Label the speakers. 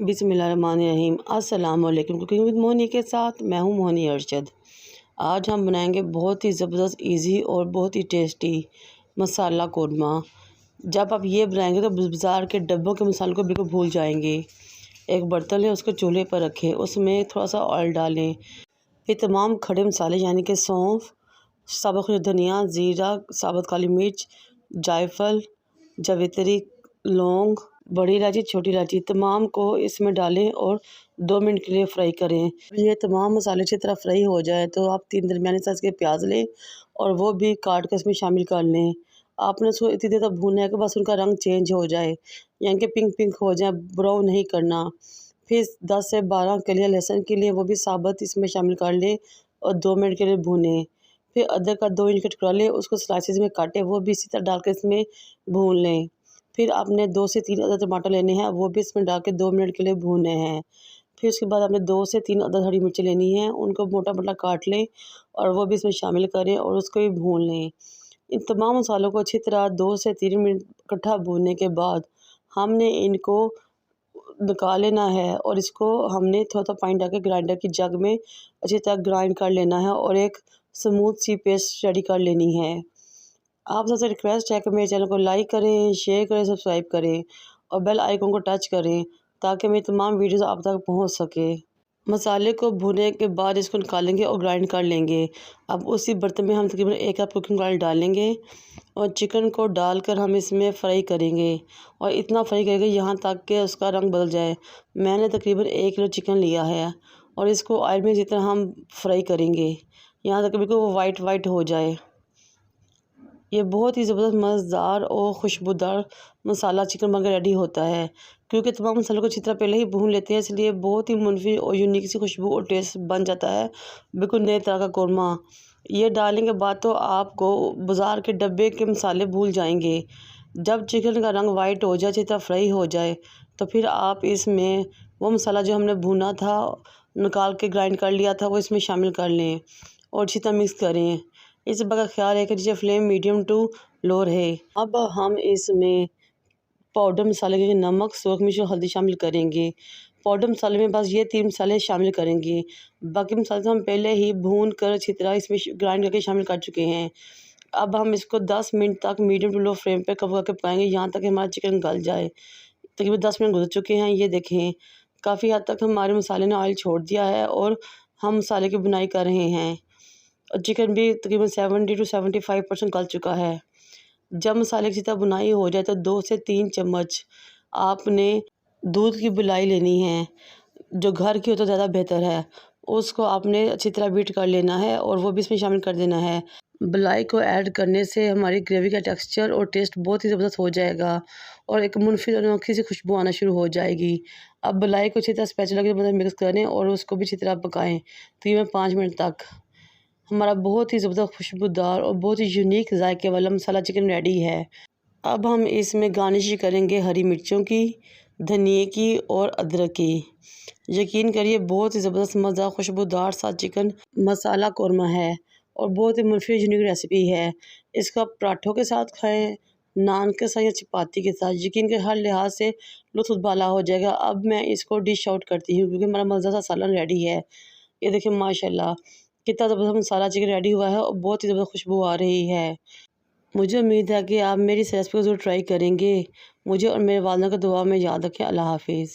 Speaker 1: बिस्मिल्लाहिर्रहमानिर्रहीम। अस्सलाम वालेकुम। कुकिंग विद मोहनी के साथ मैं हूं मोहनी अरशद। आज हम बनाएंगे बहुत ही ज़बरदस्त इजी और बहुत ही टेस्टी मसाला कोरमा। जब आप ये बनाएंगे तो बाज़ार के डब्बों के मसालों को बिल्कुल भूल जाएंगे। एक बर्तन लें, उसको चूल्हे पर रखें, उसमें थोड़ा सा ऑयल डालें। फिर तमाम खड़े मसाले यानी कि सौंफ, साबुत धनिया, ज़ीरा, साबुत काली मिर्च, जायफल, जावित्री, लौंग, बड़ी इलायची, छोटी इलायची, तमाम को इसमें डालें और 2 मिनट के लिए फ्राई करें। ये तमाम मसाले अच्छी तरह फ्राई हो जाए तो आप 3 दरमियाने साइज़ के प्याज लें और वो भी काट कर इसमें शामिल कर लें। आपने उसको इतनी देर तक भूनना है कि बस उनका रंग चेंज हो जाए, यानी कि पिंक पिंक हो जाए, ब्राउन नहीं करना। फिर 10 से 12 कलियां लहसुन के लिए वो भी साबुत इसमें शामिल कर लें और 2 मिनट के लिए भूनें। फिर अदरक का 2 इंच का टुकड़ा लें, उसको स्लाइसिस में काटें, वो भी इसी तरह डालकर इसमें भून लें। फिर आपने 2 से 3 अदद टमाटर लेने हैं, वो भी इसमें डाल के 2 मिनट के लिए भूनने हैं। फिर उसके बाद आपने 2 से 3 अदद हरी मिर्ची लेनी है, उनको मोटा मोटा काट लें और वो भी इसमें शामिल करें और उसको भी भून लें। इन तमाम मसालों को अच्छी तरह 2 से 3 मिनट इकट्ठा भूनने के बाद हमने इनको निकाल लेना है और इसको हमने थोड़ा सा पानी डाल के ग्राइंडर की जग में अच्छी तरह ग्राइंड कर लेना है और एक स्मूथ सी पेस्ट रेडी कर लेनी है। आप सबसे रिक्वेस्ट है कि मेरे चैनल को लाइक करें, शेयर करें, सब्सक्राइब करें और बेल आइकन को टच करें ताकि मेरी तमाम वीडियोस आप तक पहुंच सके। मसाले को भुने के बाद इसको निकालेंगे और ग्राइंड कर लेंगे। अब उसी बर्तन में हम तकरीबन 1 कप कुकिंग ऑयल डालेंगे और चिकन को डालकर हम इसमें फ्राई करेंगे और इतना फ्राई करेंगे यहाँ तक कि उसका रंग बदल जाए। मैंने तकरीबन 1 किलो चिकन लिया है और इसको ऑयल में जितना हम फ्राई करेंगे यहाँ तक बिल्कुल वो वाइट वाइट हो जाए। ये बहुत ही ज़बरदस्त मज़ेदार और खुशबूदार मसाला चिकन बनकर रेडी होता है। क्योंकि तमाम मसालों को अच्छी तरह पहले ही भून लेते हैं, इसलिए बहुत ही मुनफी और यूनिक सी खुशबू और टेस्ट बन जाता है, बिल्कुल नए तरह का कोरमा। ये डालने के बाद तो आपको बाज़ार के डब्बे के मसाले भूल जाएंगे। जब चिकन का रंग वाइट हो जाए, अच्छी तरह फ्राई हो जाए, तो फिर आप इसमें वो मसाला जो हमने भुना था, निकाल के ग्राइंड कर लिया था, वो इसमें शामिल कर लें और अच्छी तरह मिक्स करें। इस बात का ख्याल है कि नीचे फ्लेम मीडियम टू लो रहे। अब हम इसमें पाउडर मसाले के नमक, सूरख मिर्च और हल्दी शामिल करेंगे। पाउडर मसाले में बस ये 3 मसाले शामिल करेंगे, बाकी मसाले तो हम पहले ही भून कर अच्छी तरह इसमें ग्राइंड करके शामिल कर चुके हैं। अब हम इसको 10 मिनट तक मीडियम टू लो फ्लेम पे कवर करके पकाएंगे यहाँ तक कि हमारा चिकन गल जाए। तकरीबन 10 मिनट गुजर चुके हैं, ये देखें काफ़ी हद तक हमारे मसाले ने ऑयल छोड़ दिया है और हम मसाले की बुनाई कर रहे हैं और चिकन भी तकरीबन 70 to 75% गल चुका है। जब मसाले की तरह बुनाई हो जाए तो 2 से 3 चम्मच आपने दूध की बुलाई लेनी है, जो घर की हो तो ज़्यादा बेहतर है। उसको आपने अच्छी तरह बीट कर लेना है और वो भी इसमें शामिल कर देना है। बुलाई को ऐड करने से हमारी ग्रेवी का टेक्सचर और टेस्ट बहुत ही ज़बरदस्त हो जाएगा और एक मुनफिद और अनोखी सी खुशबू आना शुरू हो जाएगी। अब बुलाई को अच्छी तरह स्पैचुला की मदद मिक्स करें और उसको भी अच्छी तरह पकाएं तकरीबन 5 मिनट तक। हमारा बहुत ही ज़बरदस्त खुशबूदार और बहुत ही यूनिक जायके वाला मसाला चिकन रेडी है। अब हम इसमें गार्निश करेंगे हरी मिर्चों की, धनिए की और अदरक की। यकीन करिए बहुत ही ज़बरदस्त मज़ा खुशबूदार सा चिकन मसाला कोरमा है और बहुत ही मुफीद यूनिक रेसिपी है। इसको आप पराठों के साथ खाएं, नान के साथ या चपाती के साथ, यकीन के हर लिहाज से लुत्फ़ बाला हो जाएगा। अब मैं इसको डिश आउट करती हूँ क्योंकि हमारा मज़ा सा सालन रेडी है। ये देखिए माशाल्लाह कितना ज़बरदस्त मसाला चिकन रेडी हुआ है और बहुत ही ज़बरदस्त खुशबू आ रही है। मुझे उम्मीद है कि आप मेरी इस रेसिपी को ज़रूर ट्राई करेंगे। मुझे और मेरे वालिदा को दुआ में याद रखें। अल्लाह हाफ़िज़।